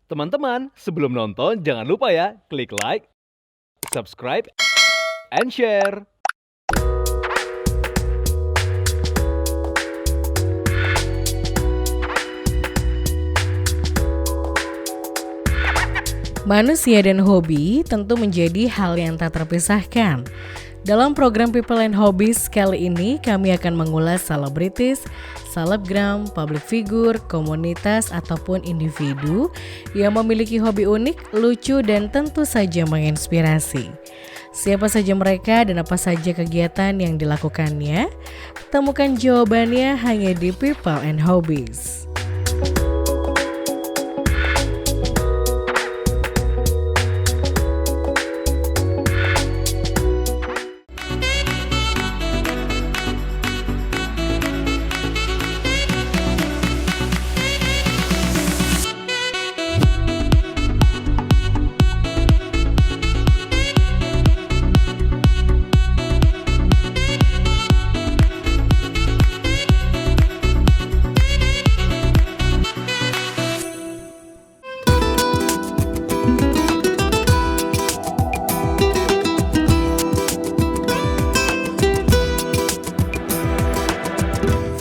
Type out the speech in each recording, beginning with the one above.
Teman-teman, sebelum nonton jangan lupa ya klik like, subscribe, and share. Manusia dan hobi tentu menjadi hal yang tak terpisahkan. Dalam program People and Hobbies kali ini kami akan mengulas selebritis, selebgram, public figure, komunitas ataupun individu yang memiliki hobi unik, lucu dan tentu saja menginspirasi. Siapa saja mereka dan apa saja kegiatan yang dilakukannya? Temukan jawabannya hanya di People and Hobbies.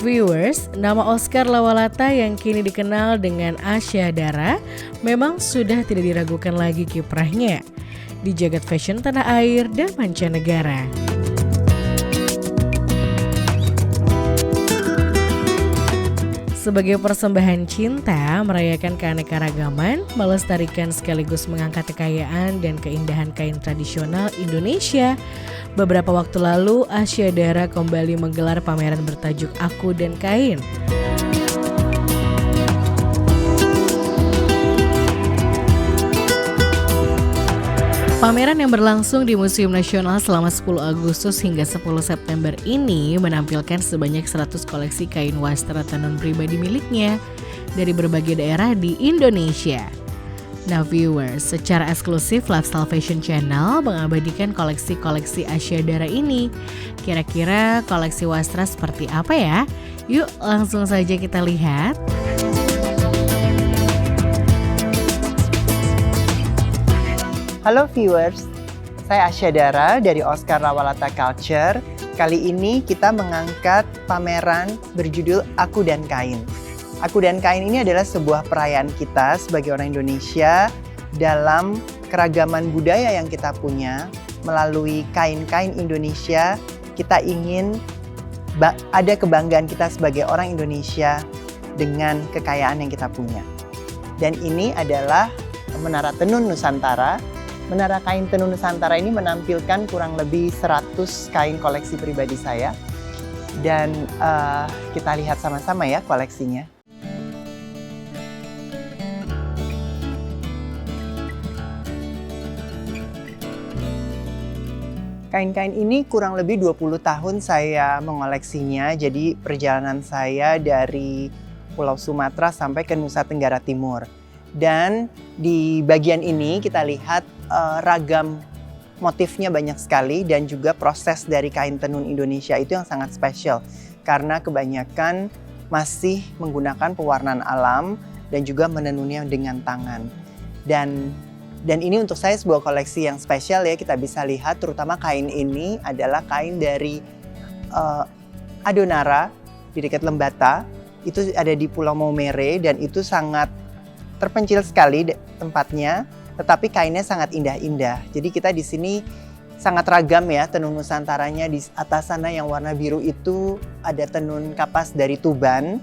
Viewers, nama Oscar Lawalata yang kini dikenal dengan Asya Dara memang sudah tidak diragukan lagi kiprahnya di jagat fashion tanah air dan mancanegara. Sebagai persembahan cinta, merayakan keanekaragaman, melestarikan sekaligus mengangkat kekayaan dan keindahan kain tradisional Indonesia. Beberapa waktu lalu, Asya Dara kembali menggelar pameran bertajuk Aku dan Kain. Pameran yang berlangsung di Museum Nasional selama 10 Agustus hingga 10 September ini menampilkan sebanyak 100 koleksi kain wastra tenun pribadi miliknya dari berbagai daerah di Indonesia. Nah viewers, secara eksklusif Lifestyle Fashion Channel mengabadikan koleksi-koleksi Asya Dara ini. Kira-kira koleksi wastra seperti apa ya? Yuk langsung saja kita lihat. Halo viewers, saya Asya Dara dari Oscar Lawalata Culture. Kali ini kita mengangkat pameran berjudul Aku dan Kain. Aku dan Kain ini adalah sebuah perayaan kita sebagai orang Indonesia dalam keragaman budaya yang kita punya. Melalui kain-kain Indonesia, kita ingin ada kebanggaan kita sebagai orang Indonesia dengan kekayaan yang kita punya. Dan ini adalah Menara Tenun Nusantara. Menara Kain Tenun Nusantara ini menampilkan kurang lebih 100 kain koleksi pribadi saya. Dan kita lihat sama-sama ya koleksinya. Kain-kain ini kurang lebih 20 tahun saya mengoleksinya. Jadi perjalanan saya dari Pulau Sumatera sampai ke Nusa Tenggara Timur. Dan di bagian ini kita lihat ragam motifnya banyak sekali dan juga proses dari kain tenun Indonesia itu yang sangat spesial. Karena kebanyakan masih menggunakan pewarnaan alam dan juga menenunnya dengan tangan. Dan ini untuk saya sebuah koleksi yang spesial ya, kita bisa lihat terutama kain ini adalah kain dari Adonara di dekat Lembata. Itu ada di Pulau Maumere dan itu sangat terpencil sekali tempatnya, tetapi kainnya sangat indah-indah. Jadi kita di sini sangat ragam ya tenun Nusantaranya. Di atas sana yang warna biru itu ada tenun kapas dari Tuban.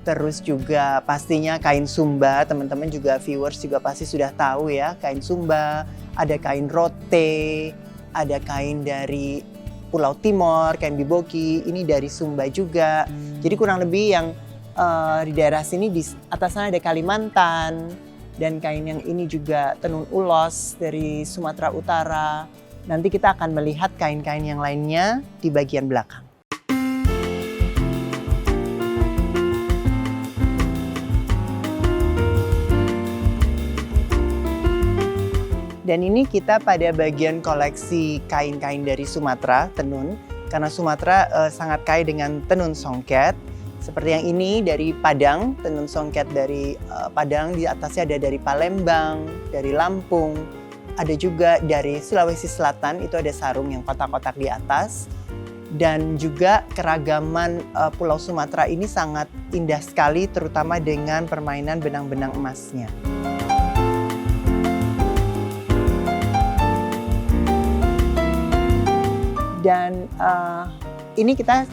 Terus juga pastinya kain Sumba, teman-teman juga viewers juga pasti sudah tahu ya, kain Sumba, ada kain Rote, ada kain dari Pulau Timor, kain Biboki, ini dari Sumba juga. Jadi kurang lebih yang di daerah sini di atas sana ada Kalimantan dan kain yang ini juga tenun ulos dari Sumatera Utara. Nanti kita akan melihat kain-kain yang lainnya di bagian belakang. Dan ini kita pada bagian koleksi kain-kain dari Sumatera tenun. Karena Sumatera sangat kaya dengan tenun songket. Seperti yang ini dari Padang, tenun songket dari Padang, di atasnya ada dari Palembang, dari Lampung. Ada juga dari Sulawesi Selatan, itu ada sarung yang kotak-kotak di atas. Dan juga keragaman Pulau Sumatera ini sangat indah sekali, terutama dengan permainan benang-benang emasnya. Dan ini kita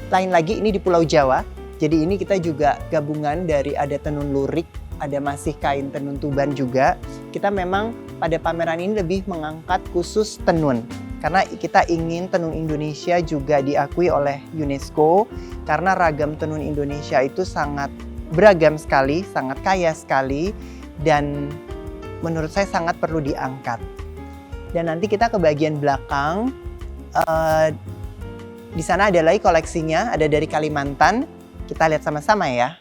lain lagi, ini di Pulau Jawa. Jadi ini kita juga gabungan dari ada tenun lurik, ada masih kain tenun tuban juga. Kita memang pada pameran ini lebih mengangkat khusus tenun. Karena kita ingin tenun Indonesia juga diakui oleh UNESCO. Karena ragam tenun Indonesia itu sangat beragam sekali, sangat kaya sekali. Dan menurut saya sangat perlu diangkat. Dan nanti kita ke bagian belakang. Di sana ada lagi koleksinya, ada dari Kalimantan. Kita lihat sama-sama ya.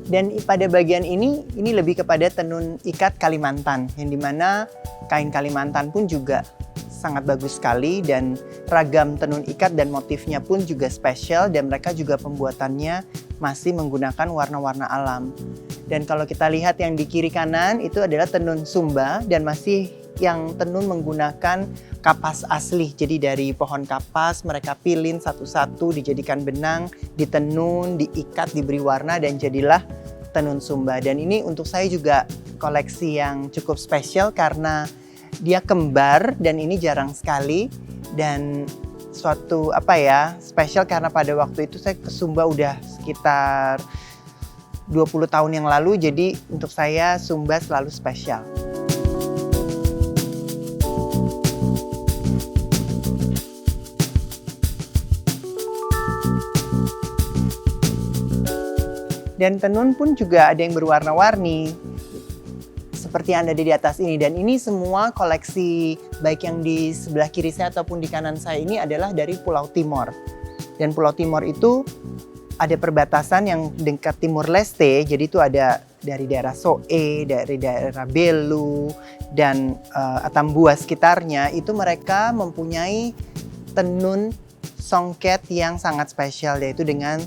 Dan pada bagian ini lebih kepada tenun ikat Kalimantan, yang dimana kain Kalimantan pun juga sangat bagus sekali, dan ragam tenun ikat dan motifnya pun juga spesial, dan mereka juga pembuatannya masih menggunakan warna-warna alam. Dan kalau kita lihat yang di kiri kanan itu adalah tenun Sumba, dan masih yang tenun menggunakan kapas asli. Jadi dari pohon kapas mereka pilin satu-satu, dijadikan benang, ditenun, diikat, diberi warna, dan jadilah tenun Sumba. Dan ini untuk saya juga koleksi yang cukup spesial karena dia kembar, dan ini jarang sekali. Dan suatu spesial karena pada waktu itu saya ke Sumba udah sekitar 20 tahun yang lalu, jadi untuk saya Sumba selalu spesial. Dan tenun pun juga ada yang berwarna-warni, seperti yang ada di atas ini. Dan ini semua koleksi, baik yang di sebelah kiri saya ataupun di kanan saya ini adalah dari Pulau Timor. Dan Pulau Timor itu ada perbatasan yang dekat Timur Leste, jadi itu ada dari daerah Soe, dari daerah Belu, dan Atambua sekitarnya. Itu mereka mempunyai tenun songket yang sangat spesial, yaitu dengan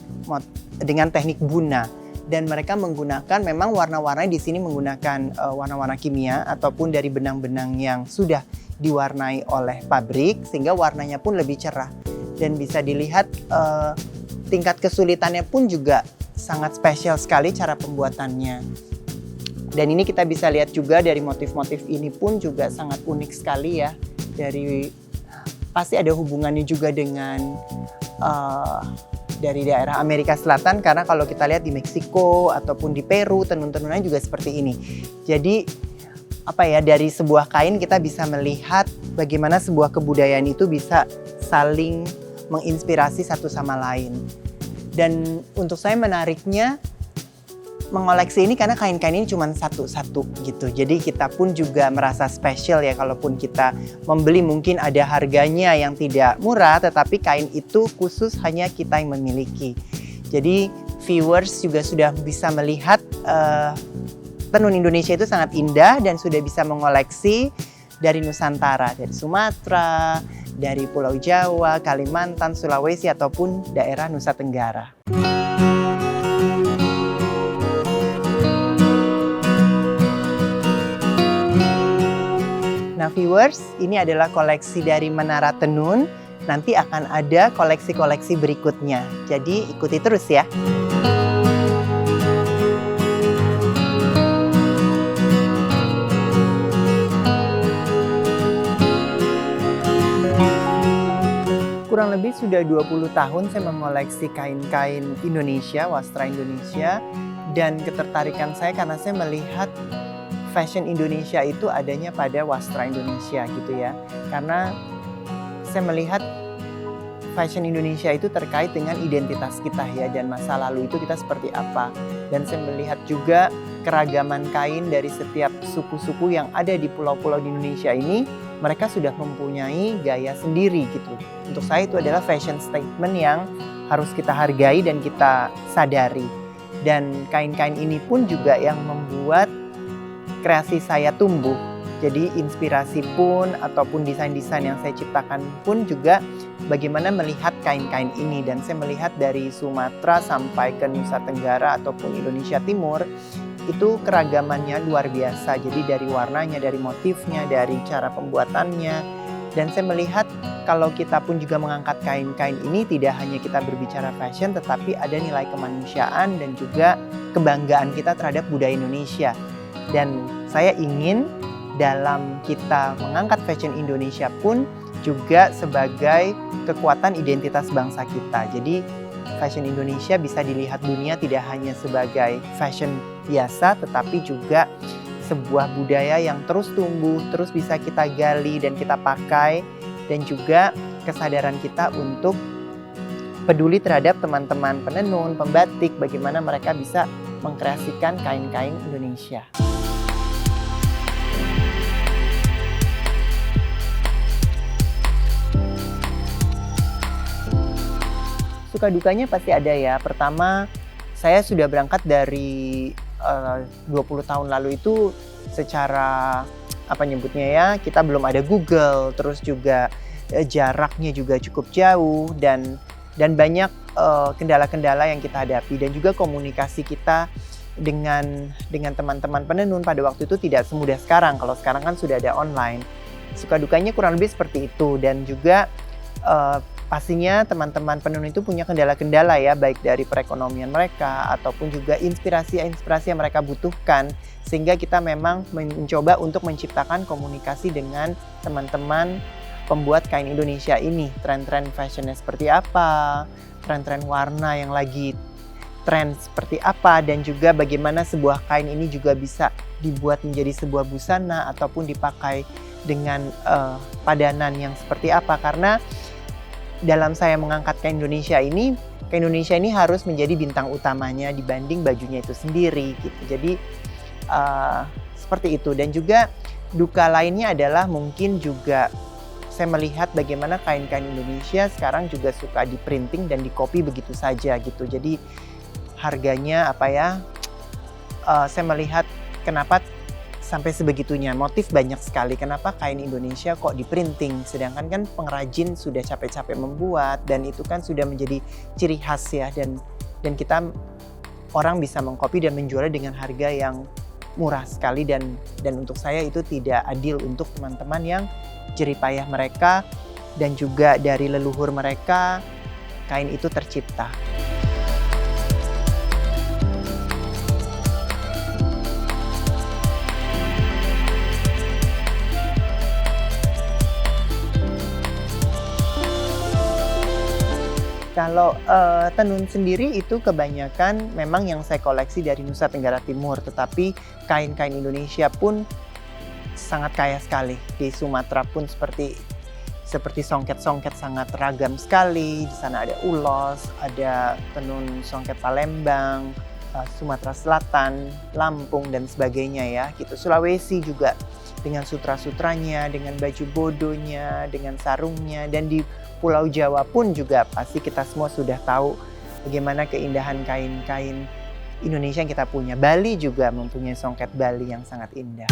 teknik buna. Dan mereka menggunakan, memang warna-warnanya di sini menggunakan warna-warna kimia ataupun dari benang-benang yang sudah diwarnai oleh pabrik, sehingga warnanya pun lebih cerah. Dan bisa dilihat tingkat kesulitannya pun juga sangat spesial sekali cara pembuatannya. Dan ini kita bisa lihat juga dari motif-motif ini pun juga sangat unik sekali ya. Pasti ada hubungannya juga dengan dari daerah Amerika Selatan, karena kalau kita lihat di Meksiko ataupun di Peru, tenun-tenunannya juga seperti ini. Jadi dari sebuah kain kita bisa melihat bagaimana sebuah kebudayaan itu bisa saling menginspirasi satu sama lain. Dan untuk saya menariknya mengoleksi ini karena kain-kain ini cuma satu-satu gitu. Jadi kita pun juga merasa spesial ya, kalaupun kita membeli mungkin ada harganya yang tidak murah, tetapi kain itu khusus hanya kita yang memiliki. Jadi viewers juga sudah bisa melihat tenun Indonesia itu sangat indah dan sudah bisa mengoleksi dari Nusantara, dari Sumatera, dari Pulau Jawa, Kalimantan, Sulawesi, ataupun daerah Nusa Tenggara. Nah viewers, ini adalah koleksi dari Menara Tenun. Nanti akan ada koleksi-koleksi berikutnya. Jadi ikuti terus ya. Kurang lebih sudah 20 tahun saya mengoleksi kain-kain Indonesia, wastra Indonesia. Dan ketertarikan saya karena saya melihat fashion Indonesia itu adanya pada wastra Indonesia gitu ya. Karena saya melihat fashion Indonesia itu terkait dengan identitas kita ya, dan masa lalu itu kita seperti apa. Dan saya melihat juga keragaman kain dari setiap suku-suku yang ada di pulau-pulau di Indonesia ini, mereka sudah mempunyai gaya sendiri gitu. Untuk saya itu adalah fashion statement yang harus kita hargai dan kita sadari. Dan kain-kain ini pun juga yang membuat kreasi saya tumbuh. Jadi inspirasi pun ataupun desain-desain yang saya ciptakan pun juga bagaimana melihat kain-kain ini. Dan saya melihat dari Sumatera sampai ke Nusa Tenggara ataupun Indonesia Timur, itu keragamannya luar biasa. Jadi dari warnanya, dari motifnya, dari cara pembuatannya. Dan saya melihat kalau kita pun juga mengangkat kain-kain ini, tidak hanya kita berbicara fashion, tetapi ada nilai kemanusiaan dan juga kebanggaan kita terhadap budaya Indonesia. Dan saya ingin dalam kita mengangkat fashion Indonesia pun juga sebagai kekuatan identitas bangsa kita. Jadi fashion Indonesia bisa dilihat dunia tidak hanya sebagai fashion biasa, tetapi juga sebuah budaya yang terus tumbuh, terus bisa kita gali dan kita pakai, dan juga kesadaran kita untuk peduli terhadap teman-teman penenun, pembatik, bagaimana mereka bisa mengkreasikan kain-kain Indonesia. Suka dukanya pasti ada ya. Pertama, saya sudah berangkat dari 20 tahun lalu itu secara kita belum ada Google, terus juga jaraknya juga cukup jauh dan banyak kendala-kendala yang kita hadapi, dan juga komunikasi kita dengan teman-teman penenun pada waktu itu tidak semudah sekarang. Kalau sekarang kan sudah ada online. Suka dukanya kurang lebih seperti itu, dan juga pastinya teman-teman penenun itu punya kendala-kendala ya, baik dari perekonomian mereka ataupun juga inspirasi yang mereka butuhkan, sehingga kita memang mencoba untuk menciptakan komunikasi dengan teman-teman pembuat kain Indonesia ini. Tren-tren fashionnya seperti apa, tren-tren warna yang lagi tren seperti apa, dan juga bagaimana sebuah kain ini juga bisa dibuat menjadi sebuah busana ataupun dipakai dengan padanan yang seperti apa. Karena dalam saya mengangkat kain Indonesia ini harus menjadi bintang utamanya dibanding bajunya itu sendiri gitu. Jadi seperti itu. Dan juga duka lainnya adalah mungkin juga saya melihat bagaimana kain-kain Indonesia sekarang juga suka di printing dan di copy begitu saja gitu. Jadi harganya saya melihat kenapa sampai sebegitunya, motif banyak sekali, kenapa kain Indonesia kok di printing, sedangkan kan pengrajin sudah capek-capek membuat dan itu kan sudah menjadi ciri khas ya, dan kita orang bisa mengcopy dan menjualnya dengan harga yang murah sekali, dan untuk saya itu tidak adil untuk teman-teman yang jerih payah mereka dan juga dari leluhur mereka kain itu tercipta. Kalau tenun sendiri itu kebanyakan memang yang saya koleksi dari Nusa Tenggara Timur, tetapi kain-kain Indonesia pun sangat kaya sekali. Di Sumatera pun seperti songket-songket sangat ragam sekali. Di sana ada ulos, ada tenun songket Palembang, Sumatera Selatan, Lampung dan sebagainya ya. Gitu. Sulawesi juga dengan sutra-sutranya, dengan baju bodonya, dengan sarungnya, dan di Pulau Jawa pun juga pasti kita semua sudah tahu bagaimana keindahan kain-kain Indonesia yang kita punya. Bali juga mempunyai songket Bali yang sangat indah.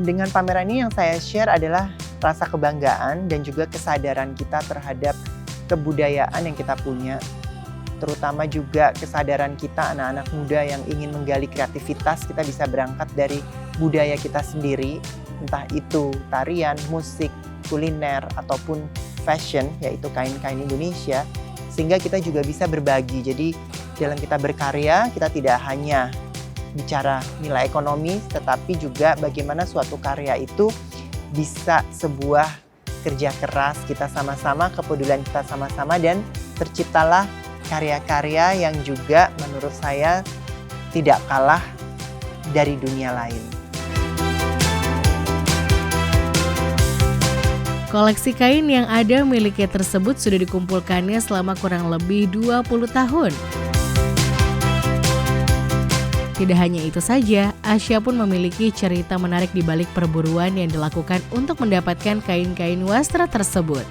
Dengan pameran ini yang saya share adalah rasa kebanggaan dan juga kesadaran kita terhadap kebudayaan yang kita punya. Terutama juga kesadaran kita anak-anak muda yang ingin menggali kreativitas, kita bisa berangkat dari budaya kita sendiri, entah itu tarian, musik, kuliner, ataupun fashion, yaitu kain-kain Indonesia, sehingga kita juga bisa berbagi. Jadi dalam kita berkarya, kita tidak hanya bicara nilai ekonomi, tetapi juga bagaimana suatu karya itu bisa sebuah kerja keras kita sama-sama, kepedulian kita sama-sama, dan terciptalah karya-karya yang juga menurut saya tidak kalah dari dunia lain. Koleksi kain yang ada miliknya tersebut sudah dikumpulkannya selama kurang lebih 20 tahun. Tidak hanya itu saja, Asya pun memiliki cerita menarik di balik perburuan yang dilakukan untuk mendapatkan kain-kain wastra tersebut.